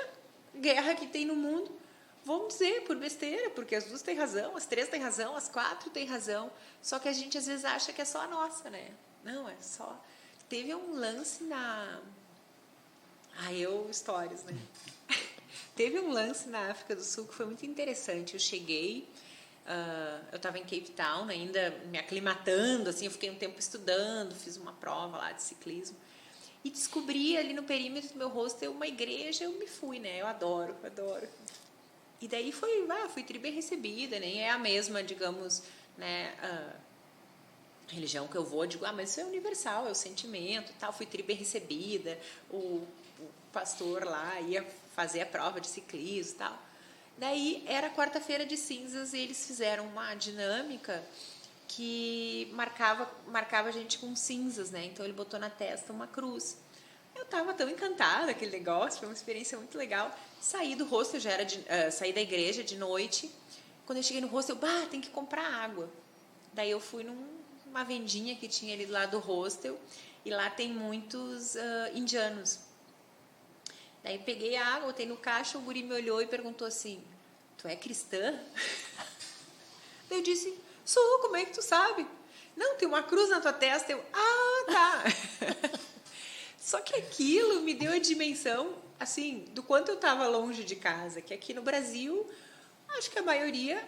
guerra que tem no mundo. Vamos dizer, por besteira, porque as duas têm razão, as três têm razão, as quatro têm razão. Só que a gente, às vezes, acha que é só a nossa, né? Não, é só... Teve um lance na... Stories, né? Teve um lance na África do Sul que foi muito interessante. Eu cheguei... eu estava em Cape Town, ainda me aclimatando, assim, eu fiquei um tempo estudando, fiz uma prova lá de ciclismo. E descobri ali no perímetro do meu hostel uma igreja, eu me fui, né? Eu adoro. E daí fui tri bem recebida, nem é a mesma, digamos, né, religião que eu vou, digo, mas isso é universal, é o sentimento, tal. Fui tri bem recebida, o pastor lá ia fazer a prova de ciclismo, tal. Daí era quarta-feira de cinzas e eles fizeram uma dinâmica que marcava a gente com cinzas, né? Então ele botou na testa uma cruz. Eu estava tão encantada com aquele negócio, foi uma experiência muito legal. Saí do hostel, saí da igreja de noite. Quando eu cheguei no hostel, tem que comprar água. Daí eu fui numa vendinha que tinha ali do lado do hostel e lá tem muitos indianos. Daí peguei a água, botei no caixa, o guri me olhou e perguntou assim, tu é cristã? Daí eu disse, sou, como é que tu sabe? Não, tem uma cruz na tua testa. Eu, tá. Só que aquilo me deu a dimensão, assim, do quanto eu estava longe de casa, que aqui no Brasil, acho que a maioria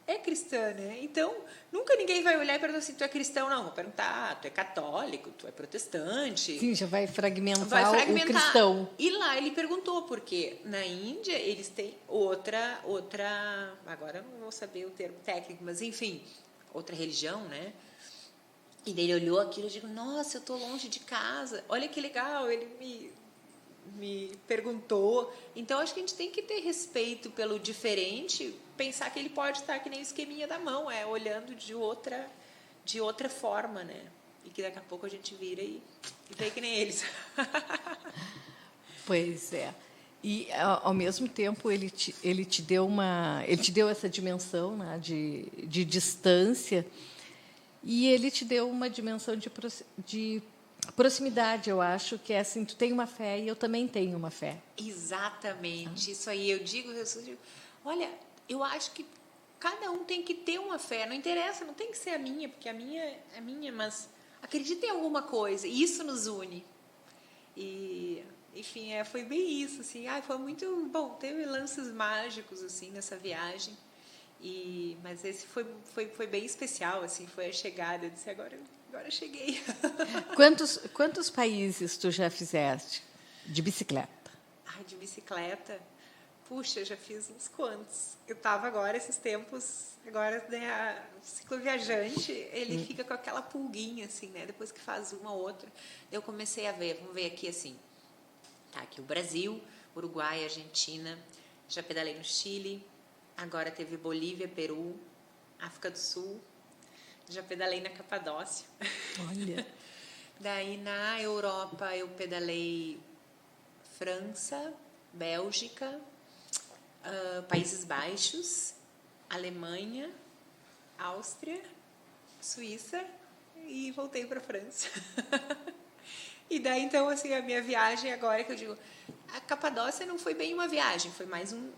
é cristã, né? Então, nunca ninguém vai olhar e perguntar assim, tu é cristão? Não, vou perguntar, tu é católico, tu é protestante. Sim, já vai fragmentar o cristão. E lá ele perguntou, porque na Índia eles têm outra, agora eu não vou saber o termo técnico, mas enfim, outra religião, né? E daí ele olhou aquilo e eu digo, nossa, eu estou longe de casa, olha que legal, ele me perguntou. Então, acho que a gente tem que ter respeito pelo diferente, pensar que ele pode estar que nem o esqueminha da mão, olhando de outra forma, né? E que daqui a pouco a gente vira e vê que nem eles. Pois é. E, ao mesmo tempo, ele te deu essa dimensão, né, de distância, e ele te deu uma dimensão de proximidade, eu acho, que é assim, tu tem uma fé e eu também tenho uma fé. Exatamente, isso aí. Eu digo, olha, eu acho que cada um tem que ter uma fé, não interessa, não tem que ser a minha, porque a minha é minha, mas acredita em alguma coisa, e isso nos une. E, enfim, foi bem isso, assim, foi muito bom, teve lances mágicos, assim, nessa viagem, mas esse foi bem especial, assim, foi a chegada, eu disse, agora eu cheguei. Quantos países tu já fizeste de bicicleta? De bicicleta? Puxa, eu já fiz uns quantos. Eu estava agora, esses tempos, agora, né, o cicloviajante, ele fica com aquela pulguinha, assim, né, depois que faz uma ou outra. Eu comecei a ver, vamos ver aqui, assim, tá aqui o Brasil, Uruguai, Argentina, já pedalei no Chile, agora teve Bolívia, Peru, África do Sul, já pedalei na Capadócia. Olha. Daí, na Europa, eu pedalei França, Bélgica, Países Baixos, Alemanha, Áustria, Suíça e voltei para a França. E daí, então, assim, a minha viagem agora, que eu digo, a Capadócia não foi bem uma viagem, foi mais um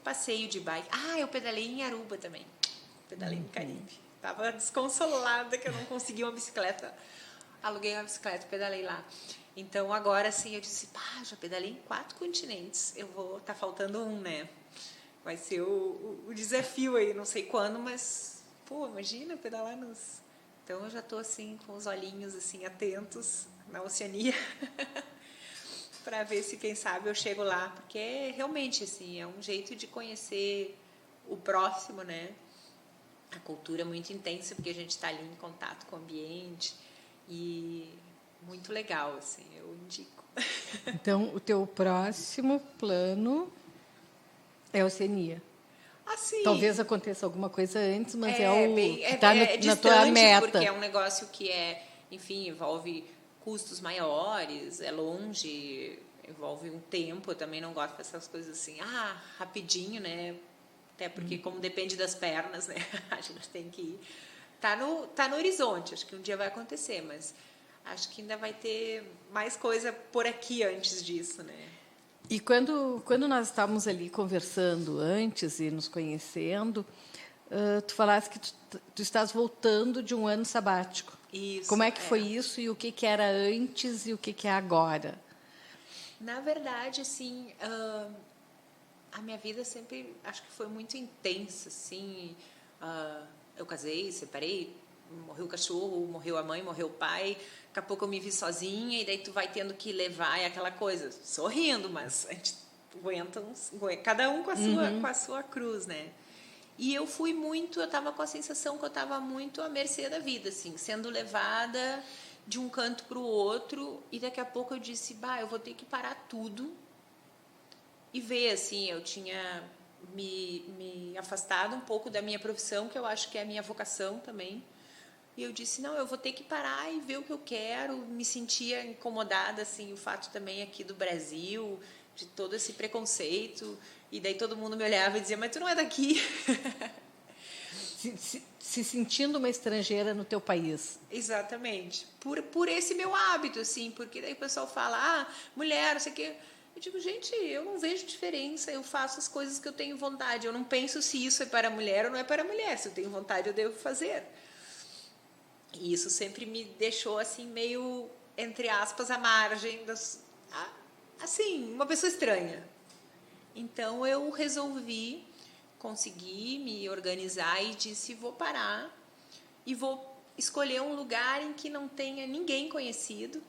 passeio de bike. Eu pedalei em Aruba também, pedalei no Caribe. Estava desconsolada que eu não conseguia uma bicicleta. Aluguei uma bicicleta e pedalei lá. Então, agora, assim, eu disse, já pedalei em 4 continentes. Tá faltando um, né? Vai ser o desafio aí, não sei quando, mas, imagina pedalar nos... Então, eu já estou, assim, com os olhinhos, assim, atentos na Oceania, para ver se, quem sabe, eu chego lá. Porque, realmente, assim, é um jeito de conhecer o próximo, né? A cultura é muito intensa, porque a gente está ali em contato com o ambiente. E muito legal, assim, eu indico. Então, o teu próximo plano é a Oceania. Assim, Talvez aconteça alguma coisa antes, mas que está na tua meta. Porque é um negócio que enfim, envolve custos maiores, é longe, envolve um tempo. Eu também não gosto dessas coisas assim, rapidinho, né? Até porque, como depende das pernas, né? A gente tem que ir. Tá no horizonte, acho que um dia vai acontecer, mas acho que ainda vai ter mais coisa por aqui antes disso, né? E quando nós estávamos ali conversando antes e nos conhecendo, tu falaste que tu estás voltando de um ano sabático. Isso. Como é que foi isso e o que era antes e o que é agora? Na verdade, assim, a minha vida sempre, acho que foi muito intensa, assim. Eu casei, separei, morreu o cachorro, morreu a mãe, morreu o pai. Daqui a pouco eu me vi sozinha e daí tu vai tendo que levar aquela coisa, sorrindo, mas a gente aguenta cada um com a sua cruz, né? E eu estava com a sensação que eu estava muito à mercê da vida, assim, sendo levada de um canto para o outro, e daqui a pouco eu disse, eu vou ter que parar tudo e ver, assim, eu tinha me afastado um pouco da minha profissão, que eu acho que é a minha vocação também. E eu disse, não, eu vou ter que parar e ver o que eu quero. Me sentia incomodada, assim, o fato também aqui do Brasil, de todo esse preconceito. E daí todo mundo me olhava e dizia, mas tu não é daqui. Se sentindo uma estrangeira no teu país. Exatamente. Por esse meu hábito, assim, porque daí o pessoal fala, mulher, não sei o quê. Eu digo, gente, eu não vejo diferença, eu faço as coisas que eu tenho vontade. Eu não penso se isso é para mulher ou não é para mulher. Se eu tenho vontade, eu devo fazer. E isso sempre me deixou, assim, meio, entre aspas, à margem assim, uma pessoa estranha. Então, eu resolvi conseguir me organizar e disse, vou parar e vou escolher um lugar em que não tenha ninguém conhecido,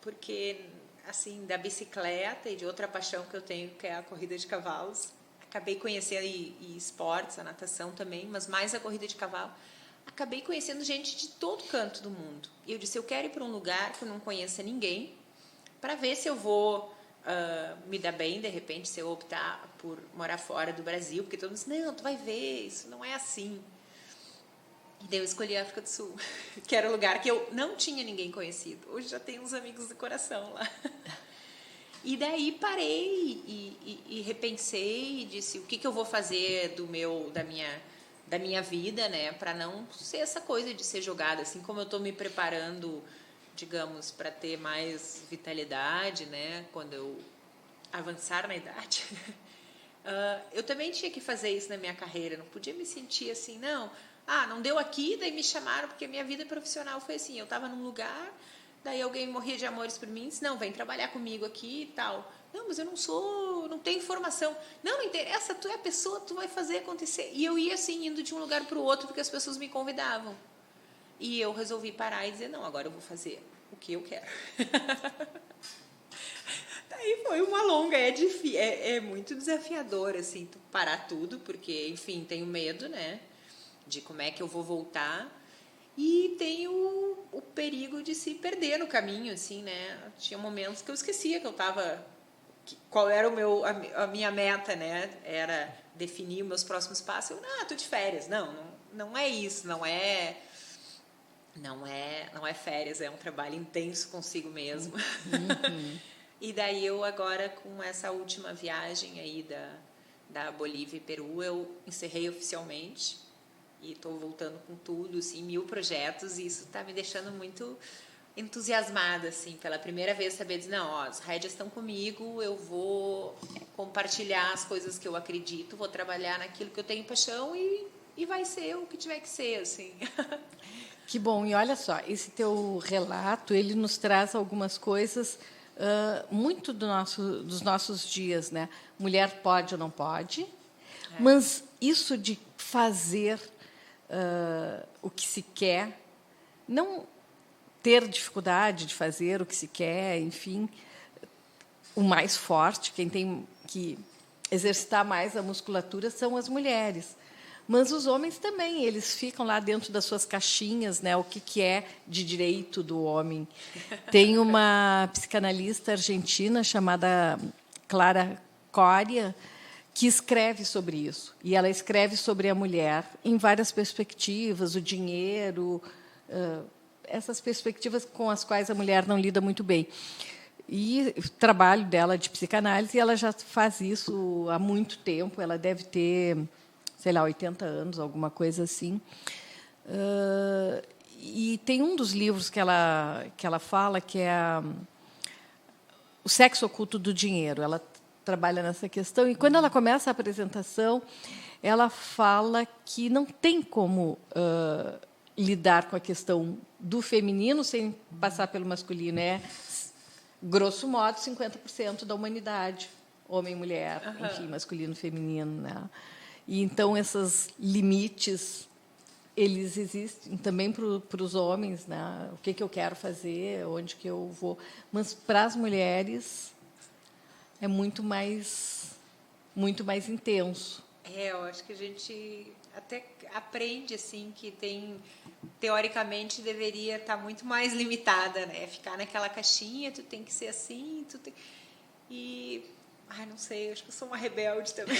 porque, assim, da bicicleta e de outra paixão que eu tenho, que é a corrida de cavalos, acabei conhecendo e esportes, a natação também, mas mais a corrida de cavalo. Acabei conhecendo gente de todo canto do mundo. E eu disse, eu quero ir para um lugar que eu não conheça ninguém, para ver se eu vou me dar bem, de repente, se eu optar por morar fora do Brasil, porque todo mundo diz, não, tu vai ver, isso não é assim. E daí eu escolhi a África do Sul, que era um lugar que eu não tinha ninguém conhecido. Hoje já tenho uns amigos do coração lá. E daí parei e repensei e disse, o que eu vou fazer da minha vida, né, para não ser essa coisa de ser jogada, assim como eu estou me preparando, digamos, para ter mais vitalidade, né, quando eu avançar na idade. Eu também tinha que fazer isso na minha carreira, não podia me sentir assim, não deu aqui, daí me chamaram, porque a minha vida profissional foi assim, eu estava num lugar, daí alguém morria de amores por mim, disse, não, vem trabalhar comigo aqui e tal. Não, mas eu não tenho formação. Não interessa, tu é a pessoa, tu vai fazer acontecer. E eu ia assim, indo de um lugar para o outro, porque as pessoas me convidavam. E eu resolvi parar e dizer, não, agora eu vou fazer o que eu quero. Daí foi uma longa, é muito desafiador, assim, tu parar tudo, porque, enfim, tenho medo, né, de como é que eu vou voltar. E tem o perigo de se perder no caminho, assim, né? Tinha momentos que eu esquecia que eu estava... Qual era a minha meta, né? Era definir os meus próximos passos. Eu, tô de férias. Não é isso, não é férias, é um trabalho intenso consigo mesmo. E daí eu agora, com essa última viagem aí da Bolívia e Peru, eu encerrei oficialmente e estou voltando com tudo, assim, 1000 projetos, e isso está me deixando muito entusiasmada, assim, pela primeira vez saber dizer, não, ó, as rédeas estão comigo, eu vou compartilhar as coisas que eu acredito, vou trabalhar naquilo que eu tenho paixão e vai ser o que tiver que ser, assim. Que bom. E olha só, esse teu relato, ele nos traz algumas coisas muito dos nossos dias, né? Mulher pode ou não pode, mas isso de fazer o que se quer, não ter dificuldade de fazer o que se quer, enfim, o mais forte, quem tem que exercitar mais a musculatura são as mulheres. Mas os homens também, eles ficam lá dentro das suas caixinhas, né? O que é de direito do homem. Tem uma psicanalista argentina chamada Clara Coria, que escreve sobre isso. E ela escreve sobre a mulher em várias perspectivas, o dinheiro, essas perspectivas com as quais a mulher não lida muito bem. E o trabalho dela de psicanálise, ela já faz isso há muito tempo, ela deve ter, sei lá, 80 anos, alguma coisa assim. E tem um dos livros que ela fala, que é O Sexo Oculto do Dinheiro. Ela trabalha nessa questão, e quando ela começa a apresentação, ela fala que não tem como lidar com a questão do feminino sem passar pelo masculino. É, grosso modo, 50% da humanidade, homem e mulher, enfim, masculino e feminino, né? E então esses limites, eles existem também para os homens, né? O que eu quero fazer, onde que eu vou, mas para as mulheres é muito mais intenso. Eu acho que a gente até aprende, assim, que teoricamente deveria estar muito mais limitada, né? Ficar naquela caixinha, tu tem que ser assim, não sei, acho que eu sou uma rebelde também.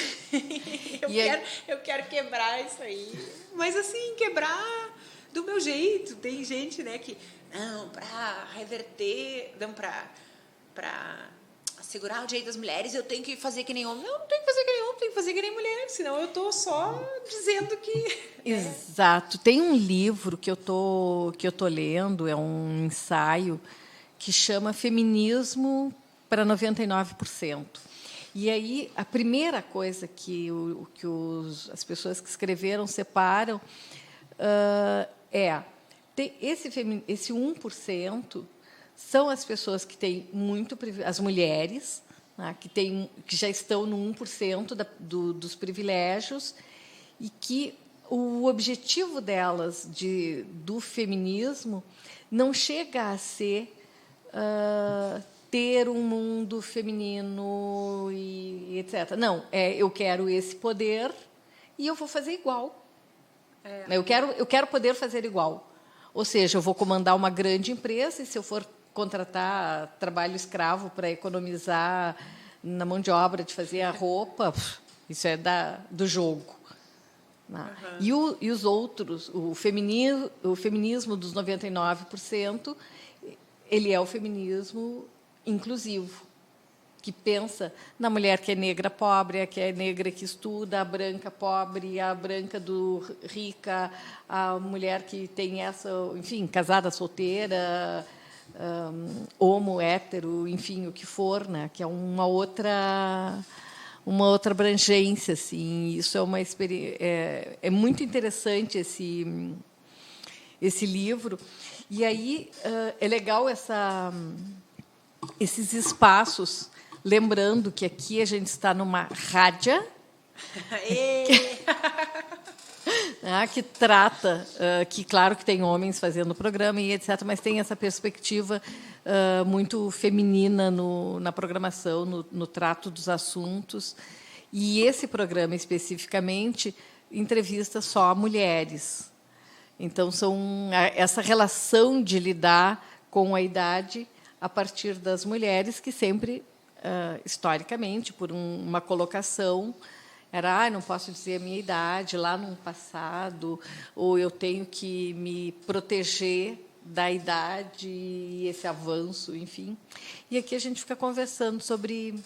Eu quero quebrar isso aí. Mas, assim, quebrar do meu jeito. Tem gente, né, que, não, para reverter, não, para assegurar o direito das mulheres, eu tenho que fazer que nem homem. Não tenho que fazer que nem homem, tenho que fazer que nem mulher, senão eu estou só dizendo que... Exato. Tem um livro que eu tô lendo, é um ensaio, que chama Feminismo para 99%. E aí, a primeira coisa que as pessoas que escreveram separam esse 1% são as pessoas que têm muito, as mulheres, né, que já estão no 1% dos privilégios, e que o objetivo delas do feminismo não chega a ser ter um mundo feminino e etc. Não, eu quero esse poder e eu vou fazer igual. Eu quero poder fazer igual. Ou seja, eu vou comandar uma grande empresa e, se eu for contratar trabalho escravo para economizar na mão de obra de fazer a roupa, isso é do jogo. E os outros, o feminismo dos 99%, ele é o feminismo inclusivo, que pensa na mulher que é negra pobre, que é negra que estuda, a branca pobre, a branca rica, a mulher que tem enfim, casada, solteira, homo, hétero, enfim, o que for, né? Que é uma outra abrangência, assim. Isso é uma experiência, é muito interessante esse livro. E aí é legal esses espaços, lembrando que aqui a gente está numa rádio que trata, que claro que tem homens fazendo o programa e etc., mas tem essa perspectiva muito feminina na programação, no trato dos assuntos. E esse programa, especificamente, entrevista só mulheres. Então, essa relação de lidar com a idade a partir das mulheres, que sempre, historicamente, por uma colocação, era, não posso dizer a minha idade, lá no passado, ou eu tenho que me proteger da idade e esse avanço, enfim. E aqui a gente fica conversando sobre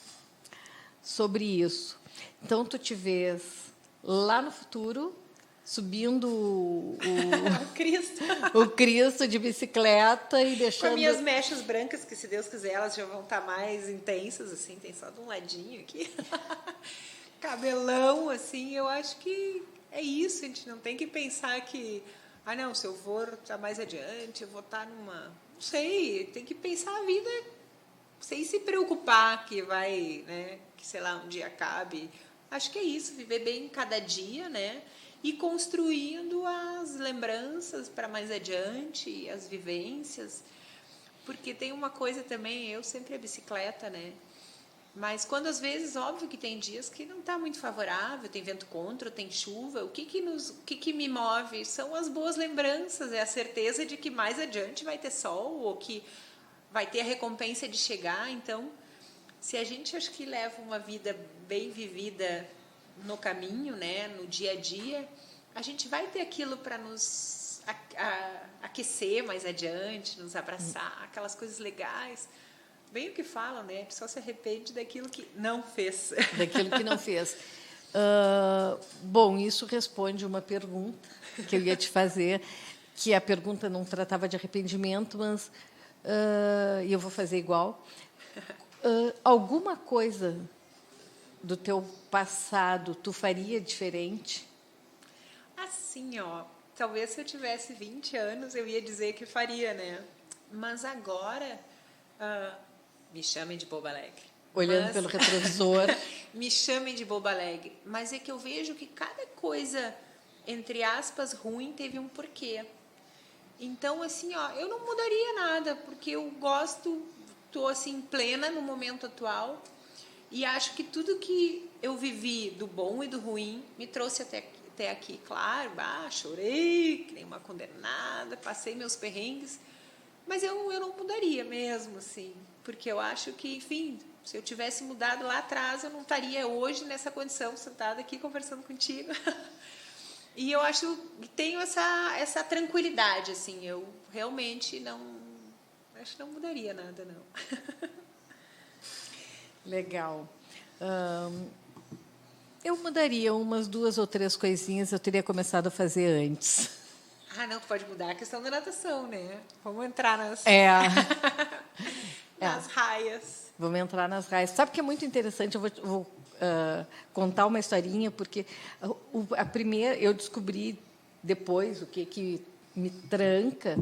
isso. Então, tu te vês lá no futuro, subindo Cristo. o Cristo de bicicleta e Com deixando... as minhas mechas brancas, que se Deus quiser elas já vão estar mais intensas, assim, tem só de um ladinho aqui. Cabelão, assim, eu acho que é isso, a gente não tem que pensar que, não, se eu for estar mais adiante, eu vou estar numa... Não sei, tem que pensar a vida sem se preocupar que vai, né, que sei lá, um dia acabe. Acho que é isso, viver bem cada dia, né? E construindo as lembranças para mais adiante, as vivências. Porque tem uma coisa também, eu sempre a bicicleta, né? Mas quando às vezes, óbvio que tem dias que não está muito favorável, tem vento contra, tem chuva, o que me move são as boas lembranças, é a certeza de que mais adiante vai ter sol ou que vai ter a recompensa de chegar. Então, se a gente acho que leva uma vida bem vivida no caminho, né, no dia a dia, a gente vai ter aquilo para nos aquecer mais adiante, nos abraçar, aquelas coisas legais. Bem o que falam, né? A pessoa se arrepende daquilo que não fez. Daquilo que não fez. Bom, isso responde uma pergunta que eu ia te fazer, que a pergunta não tratava de arrependimento, mas e eu vou fazer igual. Alguma coisa do teu passado tu faria diferente? Assim, ó, talvez se eu tivesse 20 anos eu ia dizer que faria, né? Mas agora, me chamem de boba alegre. Olhando pelo retrovisor. Me chamem de boba alegre. Mas é que eu vejo que cada coisa, entre aspas, ruim, teve um porquê. Então, assim, ó, eu não mudaria nada, porque eu gosto, estou assim, plena no momento atual. E acho que tudo que eu vivi, do bom e do ruim, me trouxe até aqui. Claro, chorei, que nem uma condenada, passei meus perrengues, mas eu não mudaria mesmo, assim, porque eu acho que, enfim, se eu tivesse mudado lá atrás, eu não estaria hoje nessa condição, sentada aqui conversando contigo. E eu acho que tenho essa tranquilidade, assim, eu realmente acho que não mudaria nada, não. Legal. Eu mudaria umas 2 ou 3 coisinhas, eu teria começado a fazer antes. Não, pode mudar a questão da natação, né? Vamos entrar nas raias. Vamos entrar nas raias. Sabe o que é muito interessante? Eu vou contar uma historinha, porque a primeira eu descobri depois o que me tranca,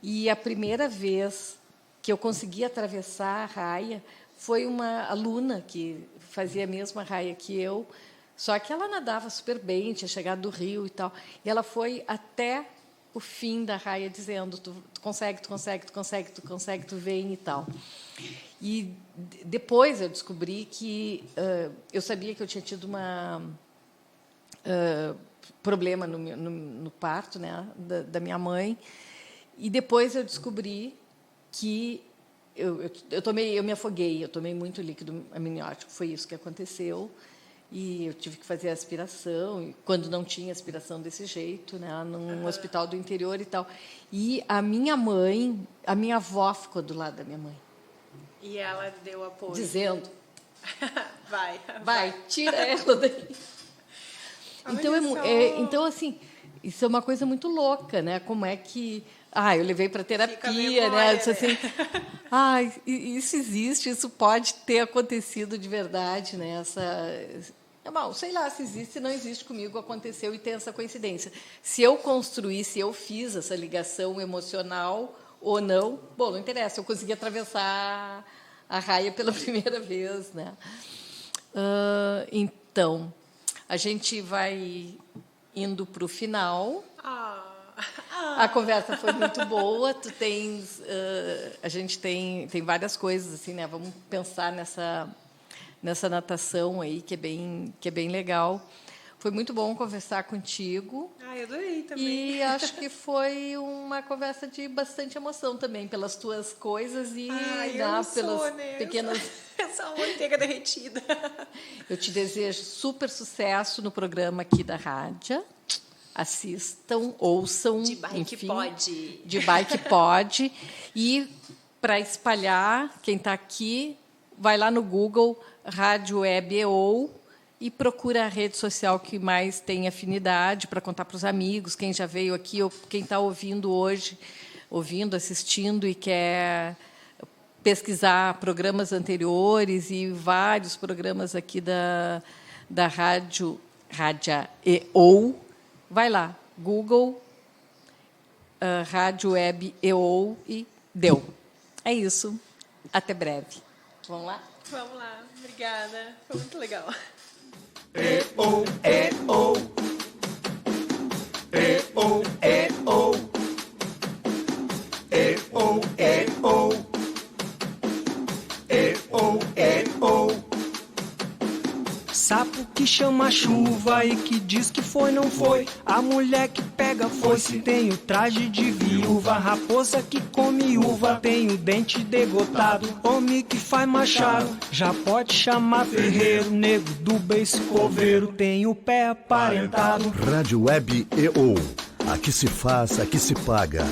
e a primeira vez que eu consegui atravessar a raia foi uma aluna que fazia a mesma raia que eu, só que ela nadava super bem, tinha chegado do Rio e tal, e ela foi até o fim da raia dizendo: tu consegue, tu consegue, tu consegue, tu consegue, tu vem e tal. E depois eu descobri que eu sabia que eu tinha tido uma problema no parto, né, da minha mãe, e depois eu descobri que eu me afoguei, eu tomei muito líquido amniótico, foi isso que aconteceu, e eu tive que fazer a aspiração, e quando não tinha aspiração desse jeito, né, num hospital do interior e tal. E a minha avó ficou do lado da minha mãe. E ela deu apoio. Dizendo: vai, tira ela daí. Então, assim, isso é uma coisa muito louca, né? Como é que... eu levei para terapia, né? Eu disse assim, isso existe, isso pode ter acontecido de verdade, né? Bom, sei lá se existe, se não existe comigo, aconteceu e tem essa coincidência. Se eu construí, se eu fiz essa ligação emocional ou não, bom, não interessa, eu consegui atravessar a raia pela primeira vez, né? Então, a gente vai indo para o final. A conversa foi muito boa. Tu tens, a gente tem várias coisas assim, né? Vamos pensar nessa natação aí que é bem legal. Foi muito bom conversar contigo. Eu adorei também. E acho que foi uma conversa de bastante emoção também, pelas tuas coisas e pelas pequenas... Eu sou uma manteiga derretida. Eu te desejo super sucesso no programa aqui da rádio. Assistam, ouçam. De Bike enfim, Pod. De Bike Pod. E, para espalhar, quem está aqui, vai lá no Google, Rádio Web EO, e procura a rede social que mais tem afinidade para contar para os amigos, quem já veio aqui ou quem está ouvindo hoje, assistindo e quer pesquisar programas anteriores e vários programas aqui da Rádio EO. Vai lá, Google, Rádio Web EO e deu. É isso. Até breve. Vamos lá? Vamos lá. Obrigada. Foi muito legal. EO, EO. EO, EO. EO, EO. EO, EO. Sapo que chama chuva e que diz que foi, não foi. A mulher que pega foice tem o traje de viúva. Raposa que come uva tem o dente degotado. Homem que faz machado já pode chamar ferreiro. Nego do beiço coveiro tem o pé aparentado. Rádio Web EO. Aqui se faz, aqui se paga.